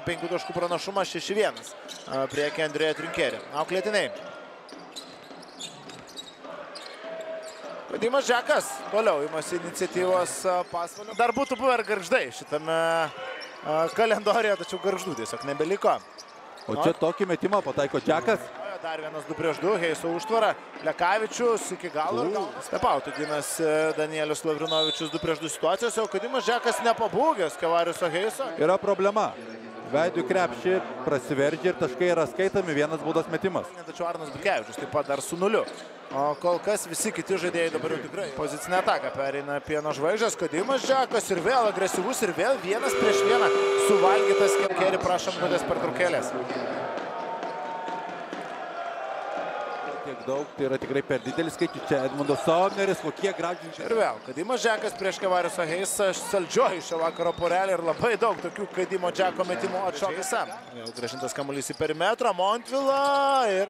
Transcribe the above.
5 taškų pranašumas 6-1 priekį Andrėją Trinkerį. Auklėtiniai. Vadimas Džekas toliau imasi iniciatyvos pasvalio. Dar būtų buvę ir Gargždai šitame kalendorijoje, tačiau Gargždų tiesiog nebeliko. O čia tokį metimą pataiko Džekas. Dar vienas 2-2, Heiso užtvara, Lekavičius iki galo. Stepautų ginasi Danielius Lavrinovičius 2-2 situacijose, o Vadimas Džekas nepabūgęs Kevariuso Heiso. Yra problema. Veidų krepšį prasiveržia ir taškai yra skaitami, vienas baudos metimas. Tačiau Arnas Butkevičius taip pat dar su 0. O kol kas visi kiti žaidėjai dabar jau tikrai pozicinę ataką pereina Pieno žvaigždės. Vadimas Džekas ir vėl agresyvus ir vėl 1-1 suvalgytas Kerį, prašom minutės pertraukėlės. Tiek daug, tai yra tikrai per didelis skaičius. Čia Edmundas Somneris, kokie gražinčiai. Ir vėl, Vadimas Džekas prieš Kevariuso Heisą saldžioji šio vakaro porelį ir labai daug tokių Vadimo Džeko metimų atšokėse. Vėl grąžintas kamuolys į perimetrą, Montvila ir